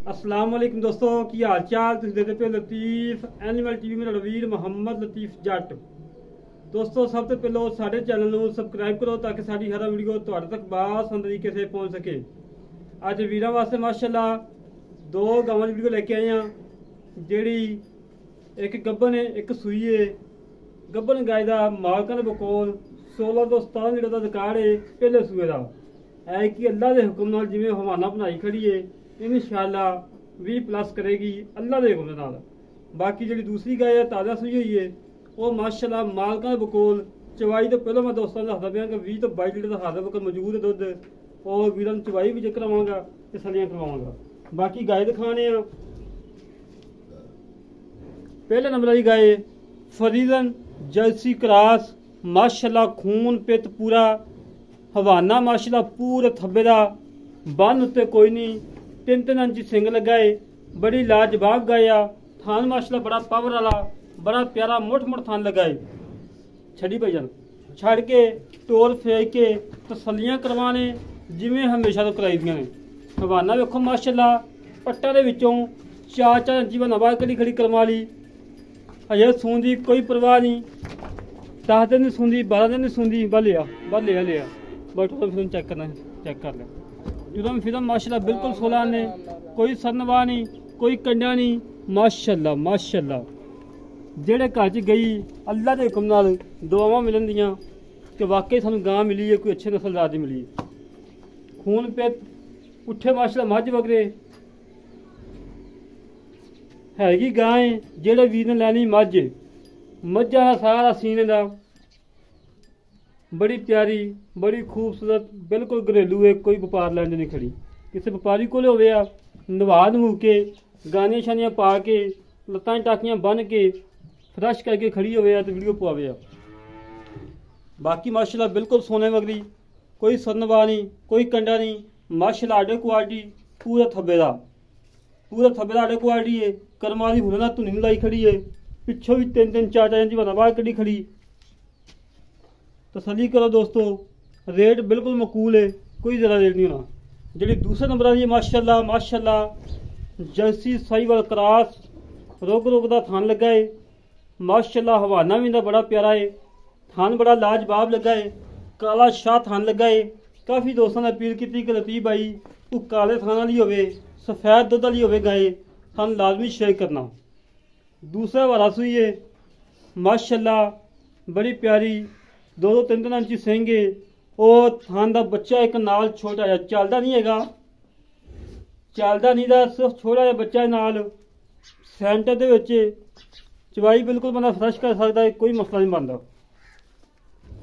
अस्सलाम वालेकुम दोस्तों की हाल चाल तुम देखते पे लतीफ एनिमल टीवी में वीर मोहम्मद लतीफ जट। दोस्तों सब तो पहले साढ़े चैनल को सबसक्राइब करो ताकि साड़ी हर वीडियो तुहाडे तक बासानी तरीके से पहुँच सके। अज वीर वास्ते माशाल्लाह दो गावां वीडियो लेके आए हैं। जी एक गब्बन है एक सूई है। गब्बन गाय का मालकां दे बकोल 16 तो 17 लीटर का रिकॉर्ड है पहले सूए का है कि अल्लाह के हुक्म नाल जिवें हवाना बनाई खड़ी है इंशाअल्लाह 20+ करेगी अल्लाह के हुक्म नाल। बाकी जी दूसरी गाय है ताज़ा सूई हुई है वो माशाल्लाह मालकां दे बकोल चवाई तो पहले मैं दोस्तों दसदा पिया कि 20 तो 22 लीटर का हादे बकोल मौजूद है दुध और वीरां चवाई भी चेक करवांगा तसलियां करवाऊंगा। बाकी गाय दिखाने पहले नंबर वाली गाय फरीजन जर्सी क्रॉस माशाल्लाह खून पित पूरा हवाना माशाल्लाह पूरे थब्बे दा बन उत्ते कोई नहीं 3-3 इंच सिंग लगा है। बड़ी लाजवाब गाय आ थान माशाल्लाह बड़ा पावर वाला बड़ा प्यारा मुठ थान लगा है। छड़ी भजन छड़ के टोल फेंक के तसलियां करवाने जिमें हमेशा तो कराई दियां ने। हवाना वेखो माशाल्लाह पट्टा दे विचों 4-4 इंची नवा कड़ी खड़ी करवा ली अजे सून की कोई परवाह नहीं। 10 दिन नहीं सूंदी 12 दिन नहीं सूंदी बस लिया बट फिल्म चेक करना चेक कर लिया जुदम फिल्म माशाल्लाह बिल्कुल 16 ने कोई सरनवा नहीं कोई कंडा नहीं माशाल्लाह माशाल्लाह। जेड़े घर च गई अल्लाह के हुक्म नाल दुआवां मिलन दियां कि वाकई सानू गां मिली है कोई अच्छे नस्लदार दी मिली है। खून पित उठे माशाल्लाह मझ वगरे हैगी गां है। जेड़े वीर ने लैनी मझा दा सारा सीने दा बड़ी प्यारी बड़ी खूबसूरत बिल्कुल घरेलू है कोई व्यापार लैंड नहीं खड़ी किसी व्यापारी को होवे आ नवा नवू के गानियां शानियां पा के लत्तां टाकियां बन के फ्रैश करके खड़ी होवे तो वीडियो पवावे। बाकी माशाल्लाह बिल्कुल सोने वगरी कोई सरनवा नहीं कोई कंडा नहीं माशाल्लाह आडे क्वालिटी पूरा थब्बे दा आडे क्वालिटी है। कर्मा दी हुन ना धुनी लाई खड़ी है पिछों भी 3-3 4-4 इंच बाहर कड़ी खड़ी। तसली करो दोस्तों रेट बिल्कुल मकूल है कोई ज़रा रेट नहीं होना। जी दूसरे नंबर आई माशाल्लाह माशाल्लाह जर्सी साहिवाल क्रॉस रोग का थान लगा है माशाल्लाह। हवाना भी बड़ा प्यारा है थान बड़ा लाजवाब लगा है काला शाह थान लगा है। काफ़ी दोस्तों ने अपील की कि लतीफ भाई वो काले थान वाली होवे सफ़ेद दुध वाली होवे गाय थान लाजमी शेयर करना। दूसरा वाला सूई है माशाल्लाह बड़ी प्यारी 2-3 इंची सिंग है और थान का बच्चा एक नाल छोटा है चलता नहीं है चलता नहीं था सिर्फ छोटा जहा बच्चा नाल सेंटर दे विच चवाई बिल्कुल बंदा फ्रैश कर सकता है कोई मसला नहीं बनता।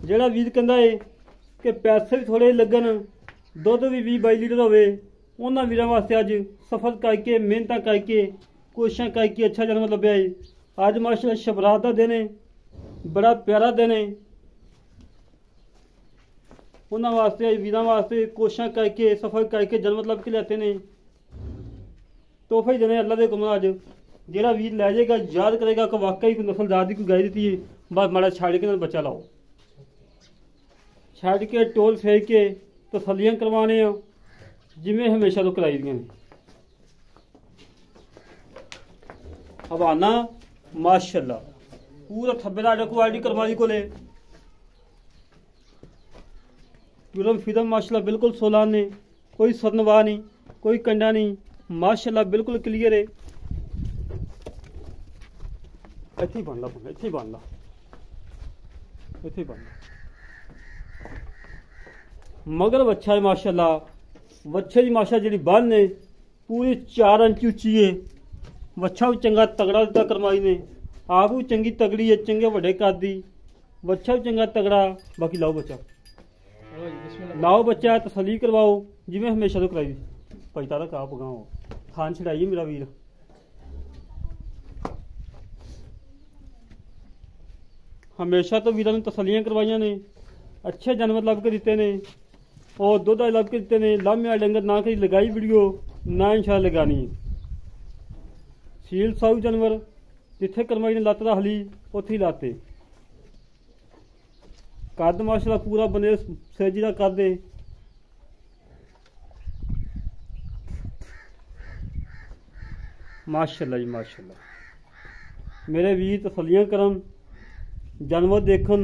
जोड़ा वीर कहता है कि पैसे भी थोड़े लगन दुध भी 20-22 लीटर होवे उन्होंने वीरों वास्ते अज सफर करके मेहनत करके कोशिशें करके अच्छा जन्म लभ्या है। अज माशाल्लाह शबरात का दिन है बड़ा प्यारा दिन है उन्होंने वास्ते वीरों वास्ते कोशिशें करके सफर करके जन्म लभ के लेते हैं तोहफा ही देने अल्लाह के हुक्म अज जोड़ा वीर लै जाएगा याद करेगा कि वाकई कोई नस्लदार की कोई गाय दी है बस माड़ा छड़ के बच्चा लाओ छड़ के टोल फेंक के तसलियां करवाने जिमें हमेशा तो कराई दियां। हवाना माशाल्लाह पूरा थब्बे दा क्वालिटी करवाई को फिदम माशाल्लाह बिल्कुल 16 ने कोई सरनवा नहीं कोई कंडा नहीं माशाल्लाह बिल्कुल क्लियर है। इत्थे बन ला मगर बच्चा है माशाल्लाह बच्चे की माशा जी बन है पूरी 4 इंच उच्ची है। बच्चा भी चंगा तगड़ा दिता करमाई ने आप भी चंगी तगड़ी है चंगे वड्डे कद दी बच्चा भी चंगा तगड़ा। बाकी लाओ बच्चा तसली करवाओ जिमें हमेशा तो कराई पैसा तो कहा पगाओ थान छड़ाइए मेरा वीर। हमेशा तो वीरों ने तसलियां करवाइया ने अच्छे जानवर लभ के दिते ने और दुध लभ के दिते ने लामे डंगर ना कहीं लगाई वीडियो ना इंशाल्लाह लगानी है। सील साऊ जानवर जिथे करमाई ने लत्त दा हली उत्थे लाते कद माशाल्लाह पूरा बने सेजी का कद है माशाअल्लाह जी माशाअल्लाह। मेरे वीर तसल्लियां करन, जानवर देखन।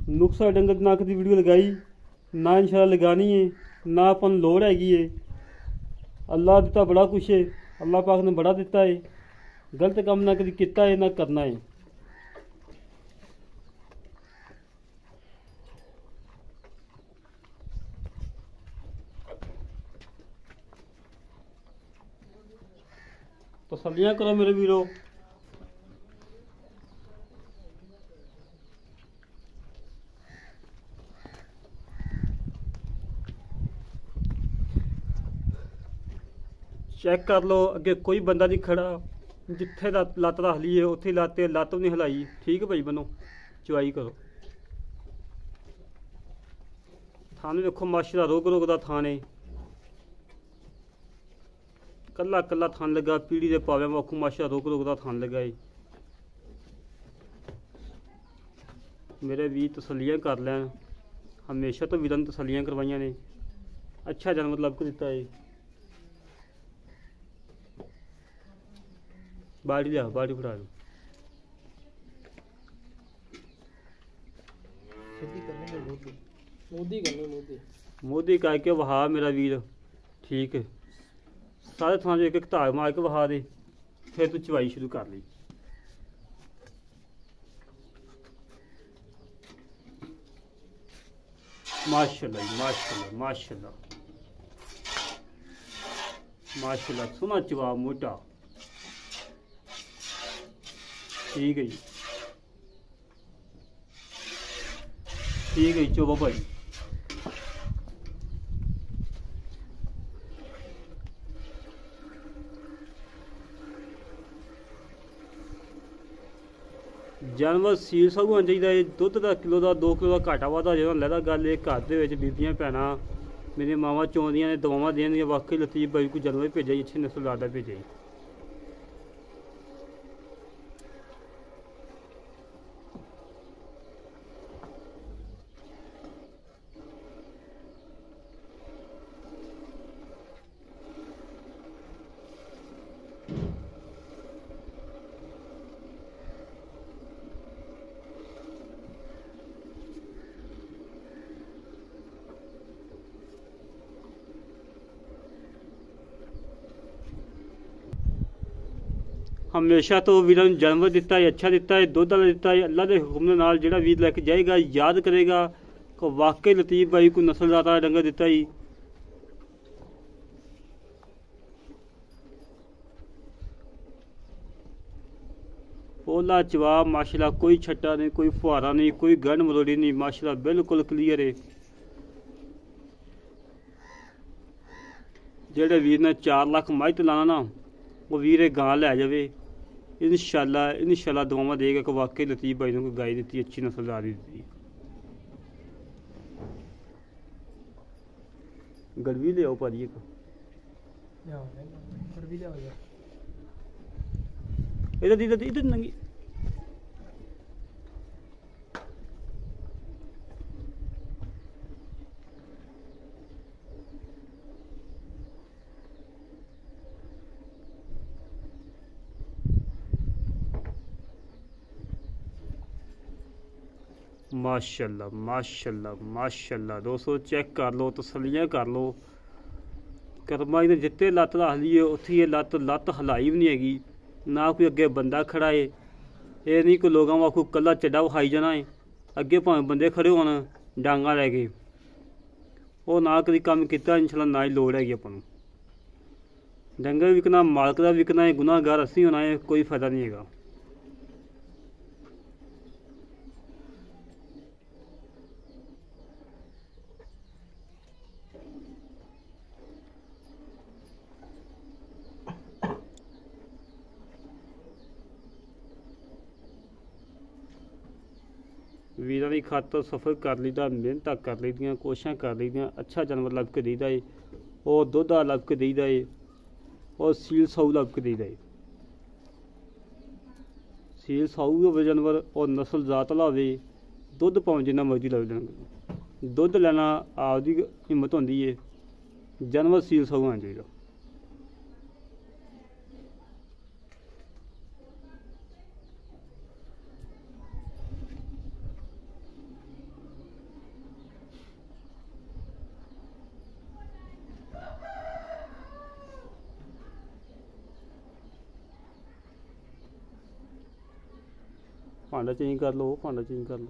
नुक्सा डंगर नाक की वीडियो लगाई ना, इंशाल्लाह लगानी है ना, अपन लोड़ हैगी है। अल्लाह दिता बड़ा कुछ है, अल्लाह पाक ने बड़ा दिता है। गलत काम ना कभी किया है ना करना है। तसल्लियां करो मेरे वीरों। चेक कर लो, अगे कोई बंदा नहीं खड़ा। जिथे लत्त रख ली है उत्थे लत्त लत्त भी नहीं हिलाई। ठीक है भाई बनो, चवाई करो। थान देखो माशाअल्लाह, रोग रोग का थान है। कला कला थान लगा, पीढ़ी के पावे वाखू माशाअल्लाह रोग रोग का थान लगा है। मेरे वीर तसल्लियां कर लैन, हमेशा तो वीरां तसल्लियां करवाइयां ने। अच्छा जानवर लभ के दिता है। बाड़ी लिया, बाड़ी फड़ा दो। मोदी कह के वहा मेरा वीर। ठीक है, सारे थां एक एक धाग मार के वहा दे, फिर तू चवाई शुरू कर ली। माशाअल्लाह जी माशाअल्लाह माशाअल्लाह माशाअल्लाह। सोना चवा मोटा। ठीक है जी, ठीक है चो भाई। जानवर सील सब होना चाहिए। दुध का किलो का 2 किलो का घाटा वाधा जो लैदा। गल ये घर के बीबियां भैनां मेरी मावां चौंदियां ने, दवावां देंदियां। वाकई लतीफ भाई कोई जानवर भेजा जी, अच्छी नस्ल का भेजा जी। हमेशा तो वीर जानवर दिता है, अच्छा दिता है, दुध वाला दिता है। अल्लाह के हुक्म नाल जिहड़ा वीर लैके जाएगा याद करेगा कि वाकई लतीफ भाई को नस्लदार डंगर दिता ही। ओला जवाब माशाअल्लाह, कोई छट्टा नहीं, कोई फुहारा नहीं, कोई गंढ मरोड़ी नहीं। माशाअल्लाह बिल्कुल क्लीयर है। जेड़े वीर ने 4 लाख मझ लाना ना, वो वीर गां लै जाए। इंशाअल्लाह दुआवां देगा कि वाकई लतीफ भाई ने कोई गाय दी, अच्छी नस्लदार दी। गड़वी ले आओ भाजी एक। इधर इधर इधर नंगी। माशाअल्लाह माशाअल्लाह माशाअल्लाह। दोस्तों चेक कर लो, तसल्लियां कर लो। कर्मा ने जिते लत्त रख ली है उत्थे ये लत्त हिलाई भी नहीं हैगी। ना कोई अगे बंदा खड़ा है। ये नहीं कोई लोगों वाकू कला चड्डा विखाई जाना है। अगे भावें बंदे खड़े होन डांगा लैके, वो ना कभी काम किया। इंशाअल्लाह ना ही लोड़ हैगी आपां नूं। डंगर विकना मालक का विकना है, गुनाहगार असीं होना है, कोई फायदा नहीं हैगा। वीरां की खातर सफ़र कर लीदा, मेहनत कर लीदियां, कोशिशां कर लीदियां। अच्छा जानवर लभ के दईदा है, और दुध लभ के दईदा है, और सील साऊ लभ के दईदा है। सील साऊ होवे जानवर और नस्ल जात वाला होवे, दुध भावें जिन्ना मर्जी लभ जाए। दुध लैना आपदी हिम्मत होंदी है। जानवर सील साऊ होना चाहिए। भांडा चेंज कर लो, भांडा चेंज कर लो।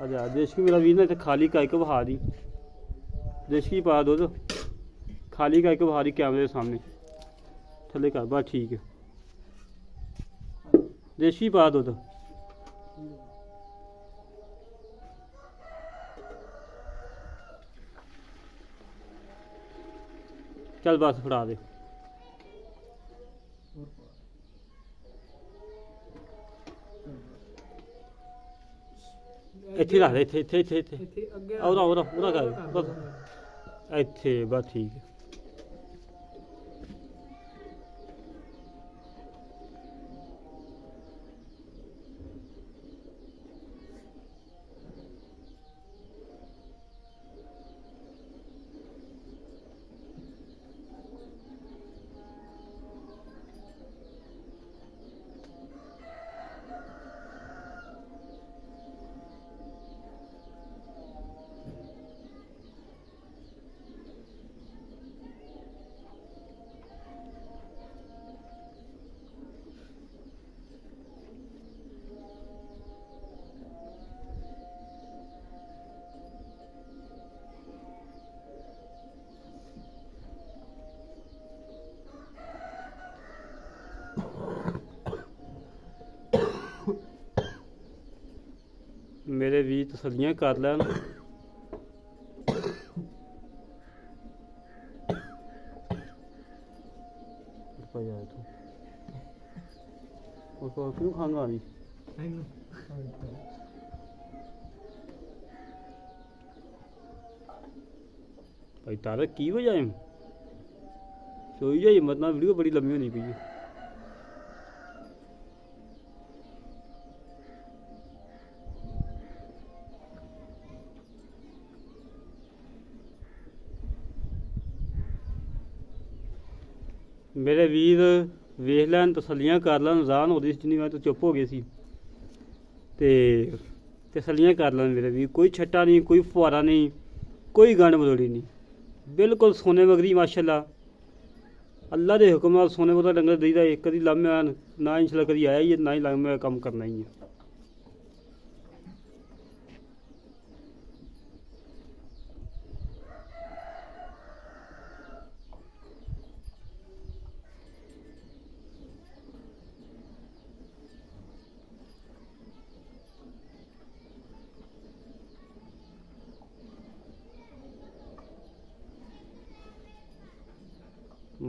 अच्छा देशकी मेरा वीर ना इतने खाली करके बहा दी, देशकी पा दो तो खाली करके बहा दी कैमरे के सामने थले कर, बस ठीक है। देशकी पा दो तो चल बस फड़ा दे। ਇੱਥੇ ਰੱਖ ਦੇ, ਇੱਥੇ ਇੱਥੇ ਇੱਥੇ ਇੱਥੇ ਉਹਦਾ ਉਹਦਾ ਉਹਦਾ ਕਰ ਬਸ ਇੱਥੇ, ਬਸ ਠੀਕ ਹੈ। मेरे भी तसल्लियाँ कर लैन। तू क्यों खांगा नहीं भाई तारा की वजह है सोई जाइए मत ना, वीडियो बड़ी लंबी होनी पई है। मेरे वीर वेख लैन, तसल्लियाँ कर लैन, रज़ान हो रही जिन्नी मैं तो चुप हो गए सी ते तसल्लियाँ कर लैन मेरे वीर। कोई छट्टा नहीं, कोई फुहारा नहीं, कोई गंढ मरोड़ी नहीं, बिल्कुल सोने वगरी माशाअल्लाह। अल्लाह के हुक्म नाल सोने वगरा डंगर दईदा है, कदी लामे ना इंशाअल्लाह कदी आया ही है, ना ही लामे काम करना ही है।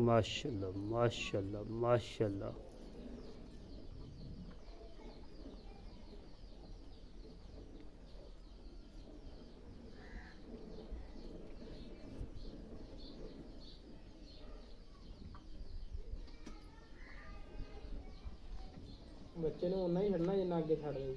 माशाअल्लाह माशाअल्लाह माशाअल्लाह। बच्चे ने उन्ना ही छड़ना जिन्ना अगे छड़ दे।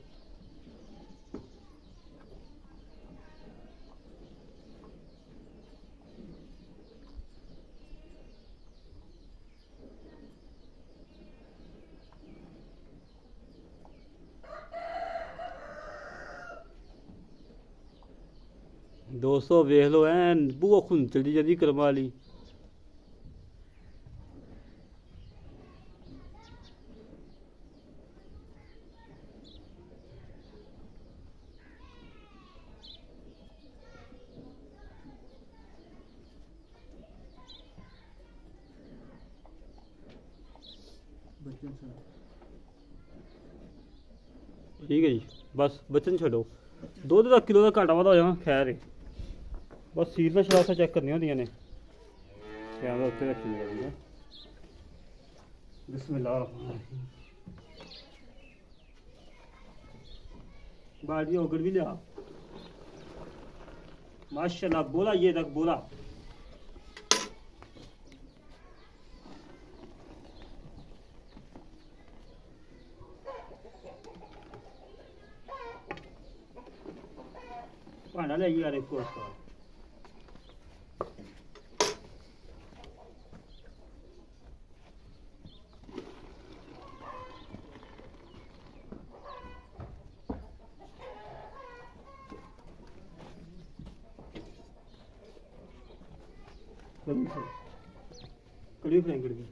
दोस्तों वेख लो ऐन बूआ खुन चली जल्दी करवा ली। ठीक है जी, बस बचन छो दुध का किलो का घाटा वादा हो जाना खैर है। बस सीरना शरासा चेक करनी होंदियां ने, कैमरा उत्ते रखी है। बिस्मिल्लाह बाजी ओगड़ भी लिया माशाल्लाह। बोला ये तक बोला भांडा ले यार एक उसका। कड़ी फ्राई कर दी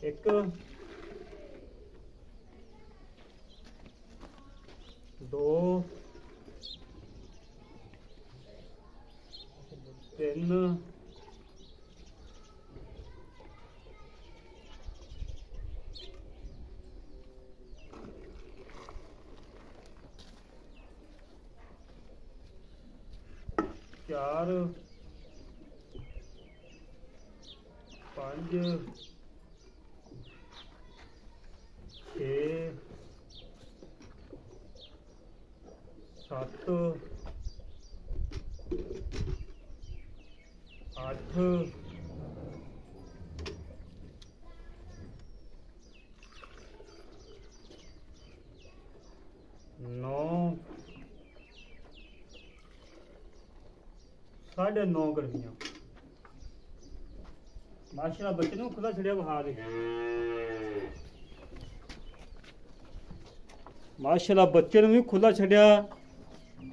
एक 2 3 4 5 6 7 8 9 9:30 ਗਰਮੀਆਂ ਮਾਸ਼ਾਅੱਲਾ ਬੱਚੇ ਨੂੰ ਖੁੱਲਾ ਛੜਿਆ ਬਹਾ ਦੇ ਮਾਸ਼ਾਅੱਲਾ ਬੱਚੇ ਨੂੰ ਵੀ ਖੁੱਲਾ ਛੱਡਿਆ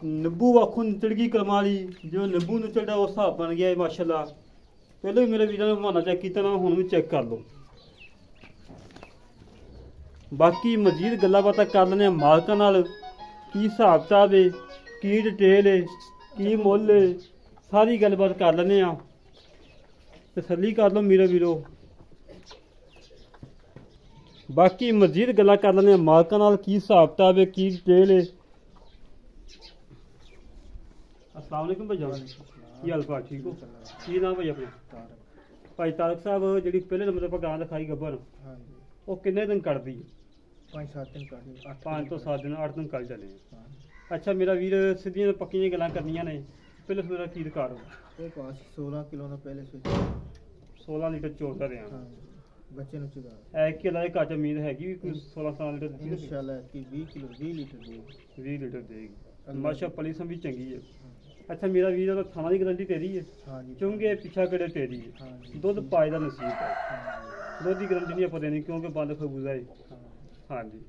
ਨਿੰਬੂ ਵਾਖੋਂ ਨਿਚੜ ਗਈ ਕਰਮਾਂ ਵਾਲੀ ਜੋ ਨਿੰਬੂ ਨਿਚੜਦਾ ਉਸ ਹਿਸਾਬ ਬਣ ਗਿਆ ਮਾਸ਼ਾਅੱਲਾ ਪਹਿਲਾਂ ਵੀ ਮੇਰੇ ਵੀਰਾਂ ਨੇ ਬਹਾਨਾ ਚੈੱਕ ਕੀਤਾ ਨਾ ਹੁਣ ਵੀ ਚੈੱਕ ਕਰ ਲਓ ਬਾਕੀ ਮਜ਼ੀਦ ਗੱਲਾਂ ਬਾਤਾਂ ਕਰ ਲੈਂਦੇ ਹਾਂ ਮਾਲਕਾਂ ਨਾਲ ਕੀ ਹਿਸਾਬ ਕਿਤਾਬ ਹੈ ਕੀ ਡਿਟੇਲ ਹੈ ਕੀ ਮੁੱਲ ਹੈ ਸਾਰੀ ਗੱਲਬਾਤ ਕਰ ਲੈਂਦੇ ਹਾਂ ਤਸੱਲੀ ਕਰ ਲਓ ਮੇਰੇ ਵੀਰੋ ਬਾਕੀ ਮਜ਼ੀਦ ਗੱਲਾਂ ਕਰ ਲੈਂਦੇ ਹਾਂ ਮਾਲਕਾਂ ਨਾਲ ਕੀ ਹਿਸਾਬ ਕਿਤਾਬ ਹੈ ਕੀ ਡਿਟੇਲ ਹੈ अस्सलाम वालेकुम भाई जान की हाल पा ठीक हो की नाम भाई अपना भाई तारक साहब जी पहले नंबर पर गां दिखाई गब्बर वो किन्ने दिन कटदी 5-7 दिन कट 5 तो 7 दिन 8 दिन कट जाने अच्छा मेरा वीर सीधियां पक्कियां गल्लां करनियां ने पहले मेरा की रिकॉर्ड हो वो पास 16 किलो ना पहले से 16 लीटर चोल कर रहा बच्चे नु चुगा है कि अल्लाह घट उम्मीद हैगी कोई 16 लीटर इंशाल्लाह की 20 किलो 20 लीटर देगी 20 लीटर देगी माशा पलीसम भी चंगी है अच्छा मेरा वीर का थाना की गारंटी तेरी है हाँ जी चुंगे पिछा कड़े तेरी है हाँ जी दुध पाए का नसीब है दुध की गारंटी नहीं आप देनी क्योंकि बंद खरबूजा है हाँ जी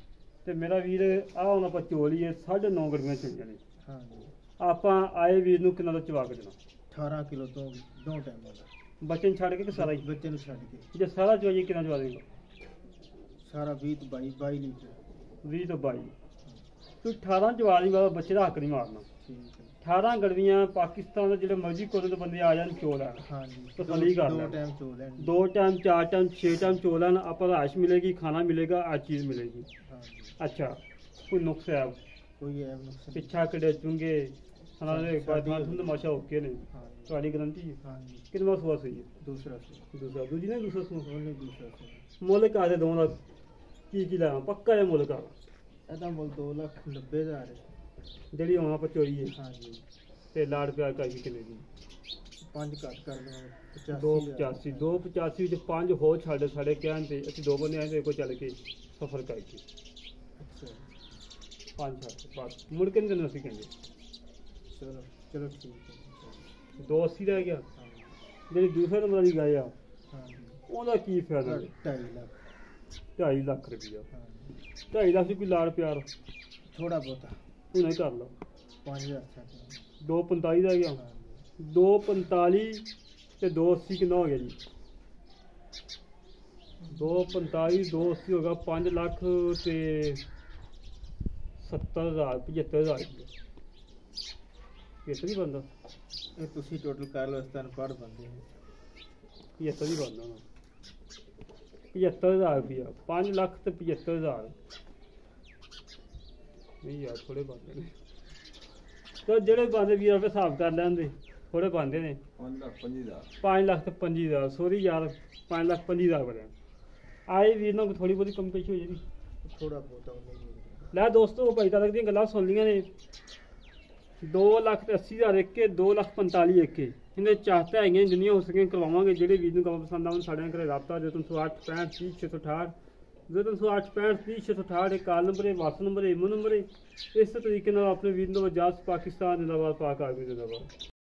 तो मेरा वीर आ हम आप चोल ही है 9.5 गड्डियां चुनिया ने हाँ जी आप आए वीर नूं कितना चवा के देना 18 किलो दो टाइम वाला बच्चे छड़ के सारा ही बच्चे नु छड़ के जे सारा चवाइए कितना चवा देगा सारा 20 22 लीटर 20 तो 22 तू 18 चवा दी बाबा बच्चे का हक नहीं मारना ठीक है 18 गड़वियां पाकिस्तान के जो मर्जी कोने तो बंदे आ जान चोल है हाँ जी तसल्ली कर दो लें टाइम चोल है 2 टाइम 4 टाइम 6 टाइम चोल है आप राश मिलेगी खाना मिलेगा हर चीज़ मिलेगी हाँ जी अच्छा कोई नुक्स है कोई है नुकसान पिछा कड़े चुंगे हमारे माशा ओके ने हाँ जी तुम्हारी गारंटी है हाँ जी कितना सुआ सही है दूसरा से दूसरा दूजी ने दूसरा सुआ ओनली दूसरा से मुल्क आ दे दोनों की लाया पक्का है मुल्क आ ਇਹਦਾ ਮੁੱਲ 2,90,000 ਹੈ ਜਿਹੜੀ ਹੁਣ ਆਪਾਂ ਚੋਰੀ ਹੈ ਹਾਂ ਜੀ ਤੇ ਲਾੜ ਪਿਆਰ ਕਰਕੇ ਕਿੰਨੇ ਦੀ 5 ਘੱਟ ਕਰ ਦੇਵਾਂਗੇ 285 285 ਵਿੱਚ 5 ਹੋਰ ਛੱਡ ਸਾਡੇ ਕਹਿਣ ਤੇ ਅਸੀਂ ਦੋ ਬੰਦੇ ਆਏ ਤੇ ਕੋਈ ਚੱਲ ਕੇ ਸਫਰ ਕਰਕੇ ਅੱਛਾ 5 ਛੱਡ ਬਸ ਮੁੜ ਕੇ ਨਹੀਂ ਦੇਣਾ ਸੀ ਕਹਿੰਦੇ ਚਲੋ ਚਲੋ ਠੀਕ ਹੈ 280 ਰਹਿ ਗਿਆ ਹਾਂ ਜੀ ਜਿਹੜੀ ਦੂਸਰੇ ਨੰਬਰ ਵਾਲੀ ਗਾਇਆ ਹਾਂ ਜੀ ਉਹਦਾ ਕੀ ਫਾਇਦਾ 2.5 ਲੱਖ 2.5 ਲੱਖ ਰੁਪਈਆ ਹਾਂ ਜੀ 2.5 ਲੱਖ ਦੀ ਕੋਈ ਲਾੜ ਪਿਆਰ ਥੋੜਾ ਬਹੁਤਾ ਤੂੰ ਨਹੀਂ ਕਰ ਲਾ 5,000 ਛੱਡ 245 ਰਹਿ ਗਿਆ ਹਾਂ ਜੀ 245 ਤੇ 280 ਕਿੰਨਾ ਹੋ ਗਿਆ ਜੀ 245 280 ਹੋ ਗਿਆ 5 ਲੱਖ ਤੇ 70,000 75,000 ਇਹ ਤਾਂ ਨਹੀਂ ਬਣਦਾ ਇਹ ਤੁਸੀਂ ਟੋਟਲ ਕਰ ਲਓ ਇਸ ਤਰ੍ਹਾਂ ਪੜ ਬੰਦੇ 75 ਹੀ ਬਣਦਾ ਨਾ 75,000 ਰੁਪਇਆ 5 ਲੱਖ ਤੇ 75,000 ਨਹੀਂ ਯਾਰ ਥੋੜੇ ਬਣਦੇ ਨੇ ਤਾਂ ਜਿਹੜੇ ਬੰਦੇ ਵੀਰ ਆਪੇ ਹਿਸਾਬ ਕਰ ਲੈਂਦੇ ਥੋੜੇ ਬਣਦੇ ਨੇ 5 ਲੱਖ ਤੇ 25,000 ਸੋਰੀ ਯਾਰ 5 ਲੱਖ 25,000 ਬਣਿਆ ਆਏ ਵੀਰ ਨੂੰ ਥੋੜੀ ਬਹੁਤੀ ਕਮ ਪੇਸ਼ ਹੋ ਜਾਣੀ ਥੋੜਾ ਬਹੁਤਾ ਉਹਨੇ ਲੈ ਦੋਸਤੋ ਭਾਈ ਤਾਰਕ ਦੀਆਂ ਗੱਲਾਂ ਸੁਣ ਲੀਆਂ ਨੇ 2,80,000 ਇੱਕ 2,45,000 ਇੱਕ ਇਹਨੇ ਚਾਹਤਾ ਹੈਗੀਆਂ ਜਿੰਨੀਆਂ ਹੋ ਸਕੀਆਂ ਕਰਵਾਵਾਂਗੇ ਜਿਹੜੇ ਵੀਰ ਨੂੰ ਕੰਮ ਪਸੰਦ ਆਉਣ ਸਾਡੇ ਘਰੇ ਰਾਬਤਾ ਜੇ 308 65 30 668 ਜੇ 308 65 30 668 ਕਾਲ ਨੰਬਰ ਹੈ ਵਾਟਸ ਨੰਬਰ ਹੈ ਇਮੋ ਨੰਬਰ ਹੈ ਇਸ ਤਰੀਕੇ ਨਾਲ ਆਪਣੇ ਵੀਰ ਨੂੰ ਵਜਾਸ ਪਾਕਿਸਤਾਨ ਜਿੰਦਾਬਾਦ ਪਾਕ ਆਰਮੀ ਜਿੰਦਾਬਾਦ